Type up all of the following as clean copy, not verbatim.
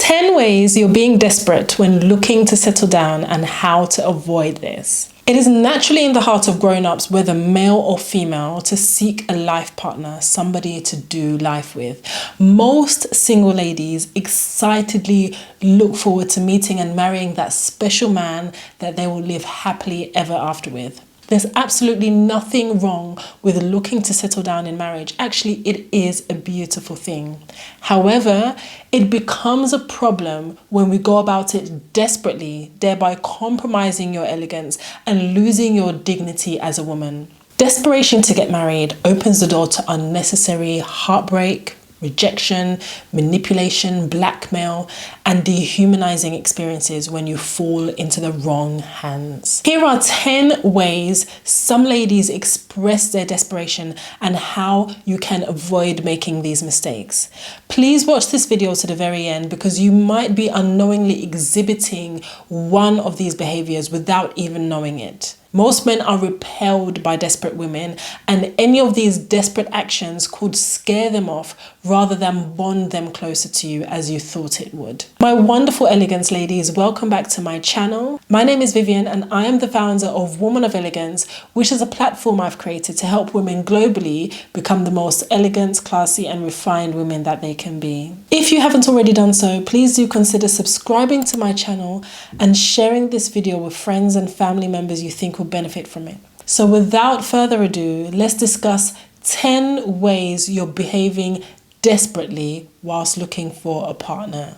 10 ways you're being desperate when looking to settle down and how to avoid this. It is naturally in the heart of grown-ups, whether male or female, to seek a life partner, somebody to do life with. Most single ladies excitedly look forward to meeting and marrying that special man that they will live happily ever after with. There's absolutely nothing wrong with looking to settle down in marriage. Actually, it is a beautiful thing. However, it becomes a problem when we go about it desperately, thereby compromising your elegance and losing your dignity as a woman. Desperation to get married opens the door to unnecessary heartbreak, rejection, manipulation, blackmail, and dehumanizing experiences when you fall into the wrong hands. Here are 10 ways some ladies express their desperation and how you can avoid making these mistakes. Please watch this video to the very end because you might be unknowingly exhibiting one of these behaviors without even knowing it. Most men are repelled by desperate women, and any of these desperate actions could scare them off rather than bond them closer to you as you thought it would. My wonderful Elegance ladies, welcome back to my channel. My name is Vivian and I am the founder of Woman of Elegance, which is a platform I've created to help women globally become the most elegant, classy and refined women that they can be. If you haven't already done so, please do consider subscribing to my channel and sharing this video with friends and family members you think will benefit from it. So without further ado, let's discuss 10 ways you're behaving desperately whilst looking for a partner.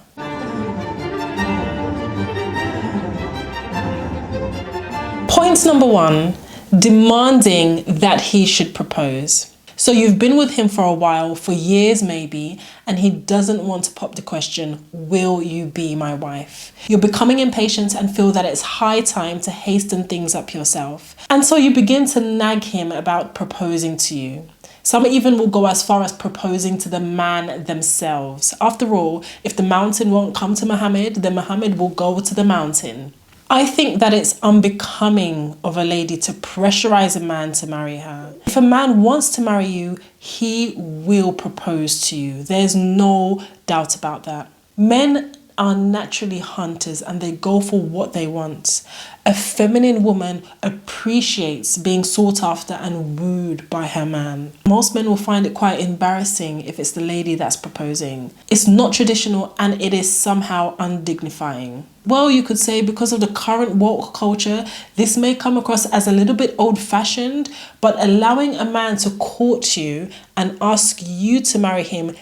Point number 1, demanding that he should propose. So you've been with him for a while, for years maybe, and he doesn't want to pop the question, will you be my wife? You're becoming impatient and feel that it's high time to hasten things up yourself. And so you begin to nag him about proposing to you. Some even will go as far as proposing to the man themselves. After all, if the mountain won't come to Muhammad, then Muhammad will go to the mountain. I think that it's unbecoming of a lady to pressurize a man to marry her. If a man wants to marry you, he will propose to you. There's no doubt about that. Men are naturally hunters and they go for what they want. A feminine woman appreciates being sought after and wooed by her man. Most men will find it quite embarrassing if it's the lady that's proposing. It's not traditional and it is somehow undignifying. Well, you could say because of the current woke culture, this may come across as a little bit old-fashioned, but allowing a man to court you and ask you to marry him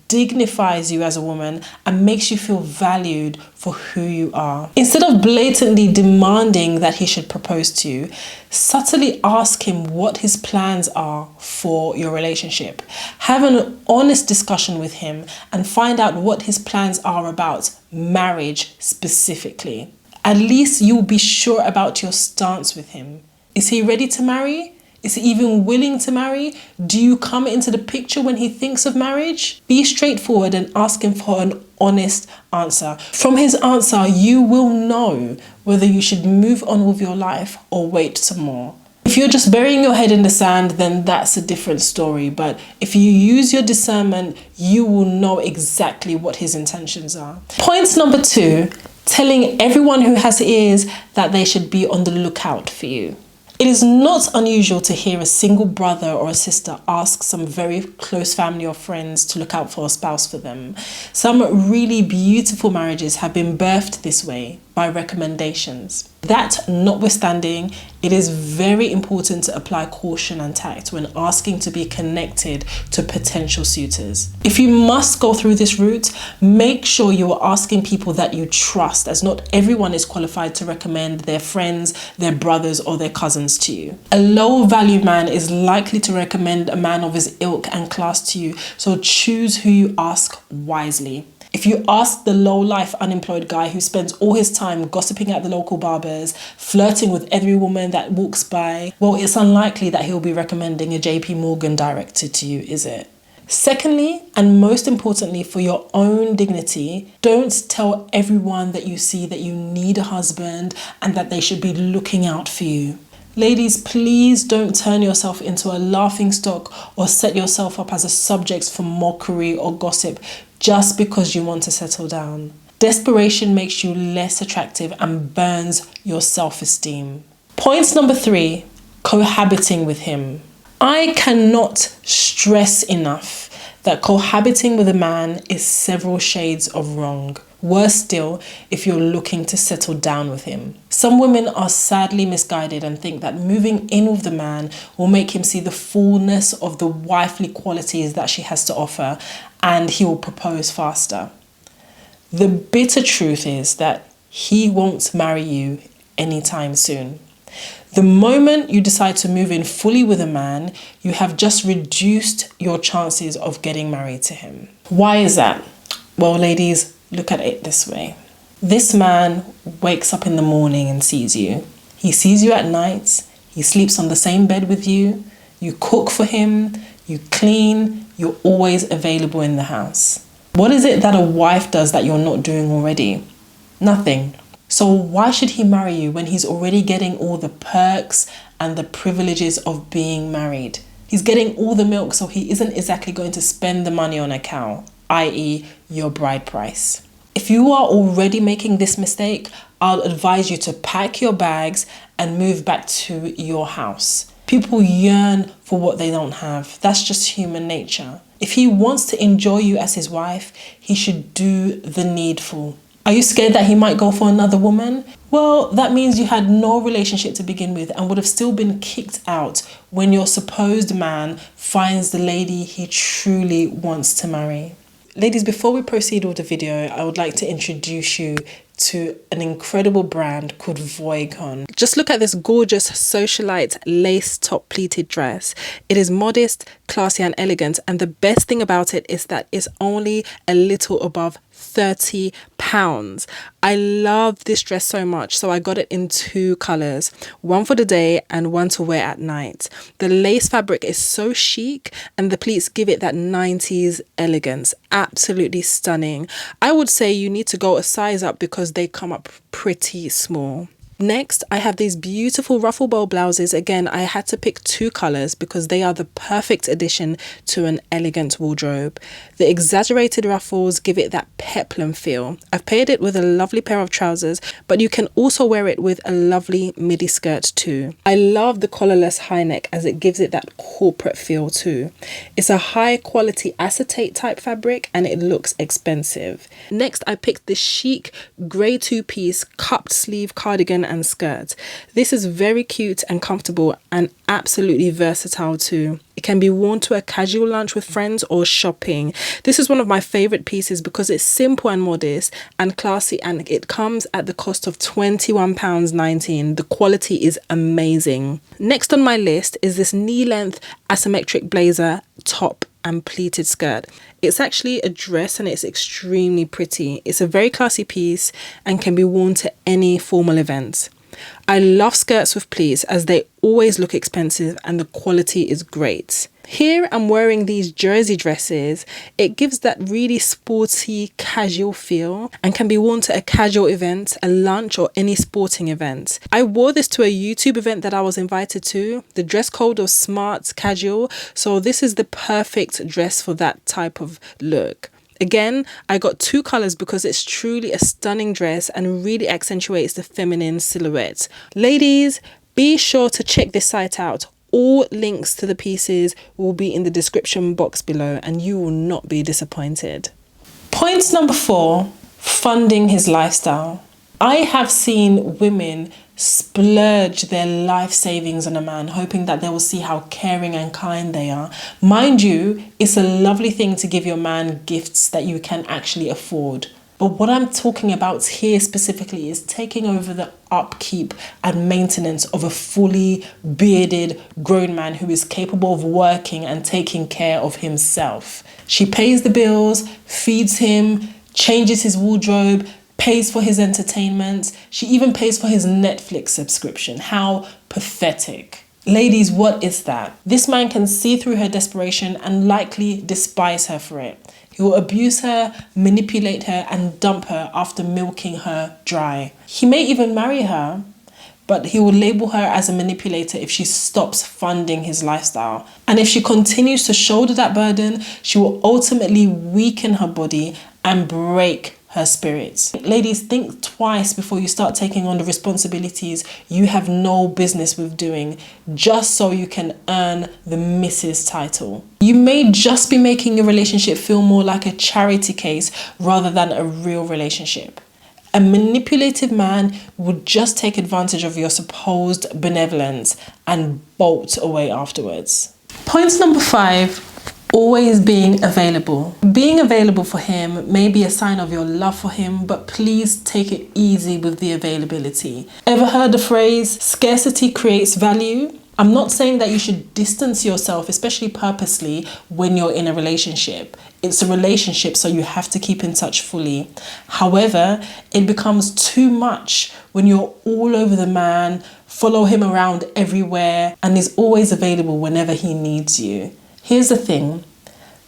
dignifies you as a woman and makes you feel valued for who you are. Instead of blatantly demanding that he should propose to you, subtly ask him what his plans are for your relationship. Have an honest discussion with him and find out what his plans are about marriage specifically. At least you'll be sure about your stance with him. Is he ready to marry? Is he even willing to marry? Do you come into the picture when he thinks of marriage? Be straightforward and ask him for an honest answer. From his answer, you will know whether you should move on with your life or wait some more. If you're just burying your head in the sand, then that's a different story. But if you use your discernment, you will know exactly what his intentions are. Point number 2, telling everyone who has ears that they should be on the lookout for you. It is not unusual to hear a single brother or a sister ask some very close family or friends to look out for a spouse for them. Some really beautiful marriages have been birthed this way by recommendations. That notwithstanding, it is very important to apply caution and tact when asking to be connected to potential suitors. If you must go through this route, make sure you are asking people that you trust, as not everyone is qualified to recommend their friends, their brothers or their cousins to you. A low value man is likely to recommend a man of his ilk and class to you, so choose who you ask wisely. If you ask the low-life unemployed guy who spends all his time gossiping at the local barbers, flirting with every woman that walks by, well, it's unlikely that he'll be recommending a JP Morgan director to you, is it? Secondly, and most importantly for your own dignity, don't tell everyone that you see that you need a husband and that they should be looking out for you. Ladies, please don't turn yourself into a laughingstock or set yourself up as a subject for mockery or gossip just because you want to settle down. Desperation makes you less attractive and burns your self-esteem. Point number 3, cohabiting with him. I cannot stress enough that cohabiting with a man is several shades of wrong. Worse still, if you're looking to settle down with him. Some women are sadly misguided and think that moving in with the man will make him see the fullness of the wifely qualities that she has to offer, and he will propose faster. The bitter truth is that he won't marry you anytime soon. The moment you decide to move in fully with a man, you have just reduced your chances of getting married to him. Why is that? Well, ladies, look at it this way. This man wakes up in the morning and sees you. He sees you at night. He sleeps on the same bed with you. You cook for him. You clean. You're always available in the house. What is it that a wife does that you're not doing already? Nothing. So why should he marry you when he's already getting all the perks and the privileges of being married? He's getting all the milk, so he isn't exactly going to spend the money on a cow, i.e. your bride price. If you are already making this mistake, I'll advise you to pack your bags and move back to your house. People yearn for what they don't have. That's just human nature. If he wants to enjoy you as his wife, he should do the needful. Are you scared that he might go for another woman? Well, that means you had no relationship to begin with and would have still been kicked out when your supposed man finds the lady he truly wants to marry. Ladies, before we proceed with the video, I would like to introduce you to an incredible brand called Voicon. Just look at this gorgeous socialite lace top pleated dress. It is modest, classy and elegant, and the best thing about it is that it's only a little above £30. I love this dress so much, so I got it in 2 colors, one for the day and one to wear at night. The lace fabric is so chic and the pleats give it that 90s elegance. Absolutely stunning. I would say you need to go a size up because they come up pretty small. Next, I have these beautiful ruffle bow blouses. Again, I had to pick 2 colors because they are the perfect addition to an elegant wardrobe. The exaggerated ruffles give it that peplum feel. I've paired it with a lovely pair of trousers, but you can also wear it with a lovely midi skirt too. I love the collarless high neck as it gives it that corporate feel too. It's a high quality acetate type fabric and it looks expensive. Next, I picked this chic grey 2-piece cupped sleeve cardigan and skirt. This is very cute and comfortable and absolutely versatile too. It can be worn to a casual lunch with friends or shopping. This is one of my favorite pieces because it's simple and modest and classy, and it comes at the cost of £21.19. The quality is amazing. Next on my list is this knee-length asymmetric blazer top and pleated skirt. It's actually a dress and it's extremely pretty. It's a very classy piece and can be worn to any formal event. I love skirts with pleats as they always look expensive and the quality is great. Here I'm wearing these jersey dresses. It gives that really sporty, casual feel and can be worn to a casual event, a lunch or any sporting event. I wore this to a YouTube event that I was invited to. The dress code was smart, casual, so this is the perfect dress for that type of look. Again, I got 2 colors because it's truly a stunning dress and really accentuates the feminine silhouette. Ladies, be sure to check this site out. All links to the pieces will be in the description box below and you will not be disappointed. Point number 4, funding his lifestyle. I have seen women splurge their life savings on a man, hoping that they will see how caring and kind they are. Mind you, it's a lovely thing to give your man gifts that you can actually afford. But what I'm talking about here specifically is taking over the upkeep and maintenance of a fully bearded grown man who is capable of working and taking care of himself. She pays the bills, feeds him, changes his wardrobe, pays for his entertainment. She even pays for his Netflix subscription. How pathetic. Ladies, what is that? This man can see through her desperation and likely despise her for it. He will abuse her, manipulate her, and dump her after milking her dry. He may even marry her, but he will label her as a manipulator if she stops funding his lifestyle. And if she continues to shoulder that burden, she will ultimately weaken her body and break her spirit. Ladies, think twice before you start taking on the responsibilities you have no business with doing just so you can earn the Mrs. title. You may just be making your relationship feel more like a charity case rather than a real relationship. A manipulative man would just take advantage of your supposed benevolence and bolt away afterwards. Point number 5. Always being available. Being available for him may be a sign of your love for him, but please take it easy with the availability. Ever heard the phrase, scarcity creates value? I'm not saying that you should distance yourself, especially purposely, when you're in a relationship. It's a relationship, so you have to keep in touch fully. However, it becomes too much when you're all over the man, follow him around everywhere, and is always available whenever he needs you. Here's the thing,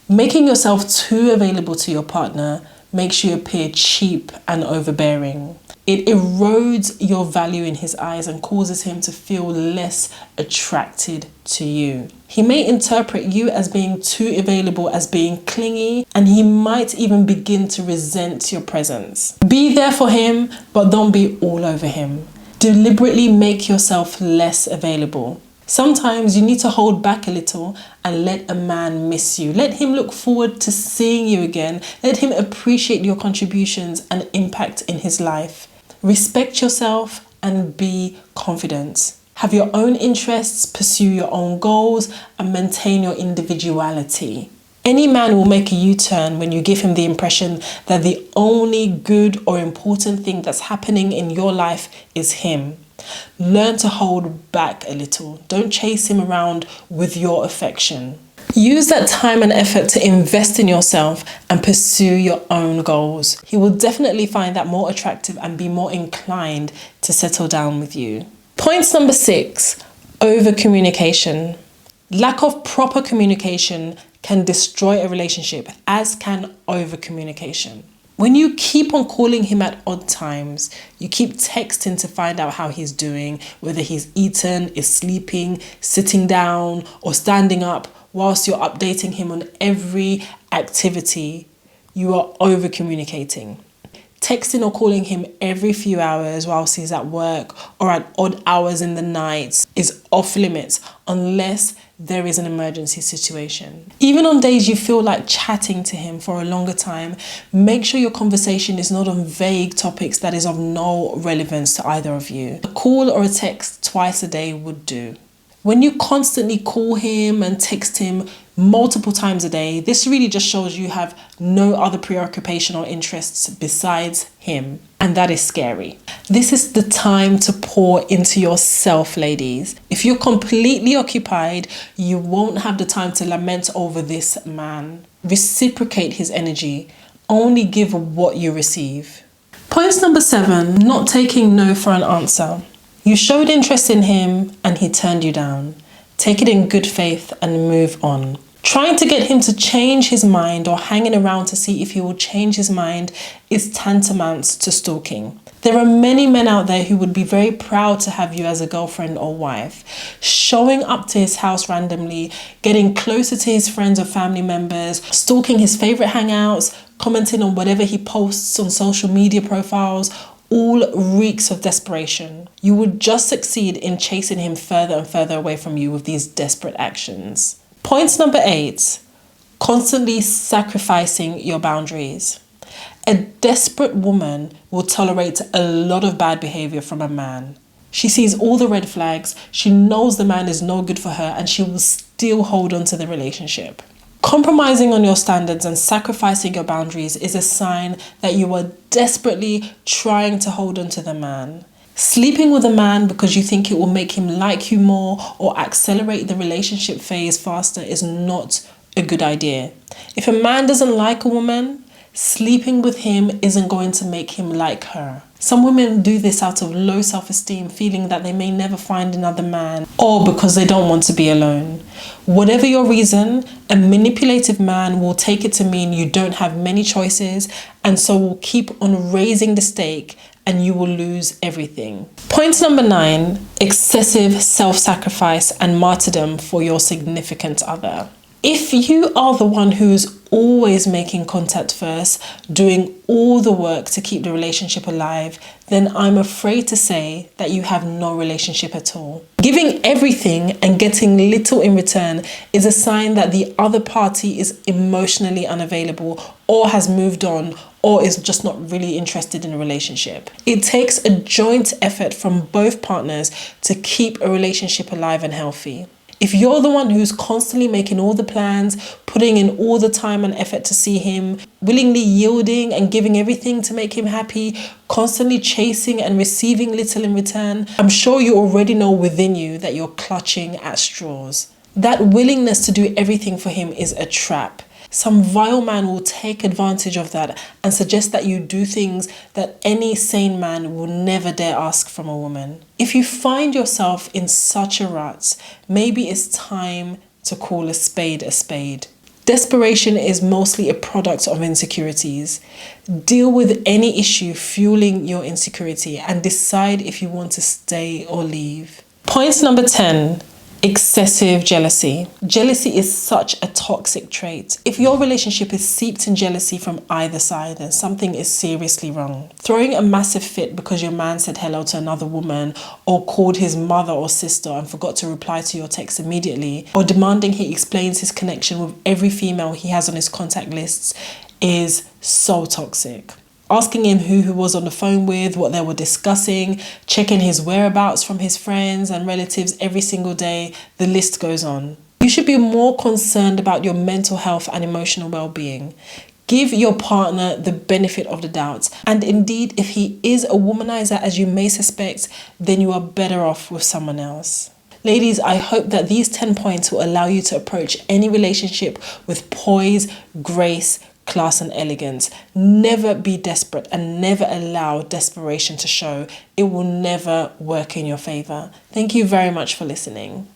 making yourself too available to your partner makes you appear cheap and overbearing. It erodes your value in his eyes and causes him to feel less attracted to you. He may interpret you as being too available as being clingy, and he might even begin to resent your presence. Be there for him, but don't be all over him. Deliberately make yourself less available. Sometimes you need to hold back a little and let a man miss you. Let him look forward to seeing you again. Let him appreciate your contributions and impact in his life. Respect yourself and be confident. Have your own interests, pursue your own goals, and maintain your individuality. Any man will make a U-turn when you give him the impression that the only good or important thing that's happening in your life is him. Learn to hold back a little. Don't chase him around with your affection. Use that time and effort to invest in yourself and pursue your own goals. He will definitely find that more attractive and be more inclined to settle down with you. Point number 6, over communication. Lack of proper communication can destroy a relationship, as can over communication. When you keep on calling him at odd times, you keep texting to find out how he's doing, whether he's eaten, is sleeping, sitting down, or standing up, whilst you're updating him on every activity, you are over communicating. Texting or calling him every few hours whilst he's at work or at odd hours in the night is off limits unless there is an emergency situation. Even on days you feel like chatting to him for a longer time, make sure your conversation is not on vague topics that is of no relevance to either of you. A call or a text twice a day would do. When you constantly call him and text him multiple times a day, this really just shows you have no other preoccupation or interests besides him. And that is scary. This is the time to pour into yourself, ladies. If you're completely occupied, you won't have the time to lament over this man. Reciprocate his energy. Only give what you receive. Point number 7, not taking no for an answer. You showed interest in him and he turned you down. Take it in good faith and move on. Trying to get him to change his mind or hanging around to see if he will change his mind is tantamount to stalking. There are many men out there who would be very proud to have you as a girlfriend or wife. Showing up to his house randomly, getting closer to his friends or family members, stalking his favorite hangouts, commenting on whatever he posts on social media profiles, all reeks of desperation. You would just succeed in chasing him further and further away from you with these desperate actions. Point number 8, constantly sacrificing your boundaries. A desperate woman will tolerate a lot of bad behavior from a man. She sees all the red flags, she knows the man is no good for her, and she will still hold on to the relationship. Compromising on your standards and sacrificing your boundaries is a sign that you are desperately trying to hold on to the man. Sleeping with a man because you think it will make him like you more or accelerate the relationship phase faster is not a good idea. If a man doesn't like a woman, sleeping with him isn't going to make him like her. Some women do this out of low self-esteem, feeling that they may never find another man, or because they don't want to be alone. Whatever your reason, a manipulative man will take it to mean you don't have many choices, and so will keep on raising the stake and you will lose everything. Point number 9, excessive self-sacrifice and martyrdom for your significant other. If you are the one who's always making contact first, doing all the work to keep the relationship alive, then I'm afraid to say that you have no relationship at all. Giving everything and getting little in return is a sign that the other party is emotionally unavailable or has moved on or is just not really interested in a relationship. It takes a joint effort from both partners to keep a relationship alive and healthy. If you're the one who's constantly making all the plans, putting in all the time and effort to see him, willingly yielding and giving everything to make him happy, constantly chasing and receiving little in return, I'm sure you already know within you that you're clutching at straws. That willingness to do everything for him is a trap. Some vile man will take advantage of that and suggest that you do things that any sane man will never dare ask from a woman. If you find yourself in such a rut, maybe it's time to call a spade a spade. Desperation is mostly a product of insecurities. Deal with any issue fueling your insecurity and decide if you want to stay or leave. Point number 10. Excessive jealousy. Jealousy is such a toxic trait. If your relationship is seeped in jealousy from either side, then something is seriously wrong. Throwing a massive fit because your man said hello to another woman or called his mother or sister and forgot to reply to your text immediately, or demanding he explains his connection with every female he has on his contact lists is so toxic. Asking him who he was on the phone with, what they were discussing, checking his whereabouts from his friends and relatives every single day, the list goes on. You should be more concerned about your mental health and emotional well-being. Give your partner the benefit of the doubt. And indeed, if he is a womanizer, as you may suspect, then you are better off with someone else. Ladies, I hope that these 10 points will allow you to approach any relationship with poise, grace, class and elegance. Never be desperate and never allow desperation to show. It will never work in your favor. Thank you very much for listening.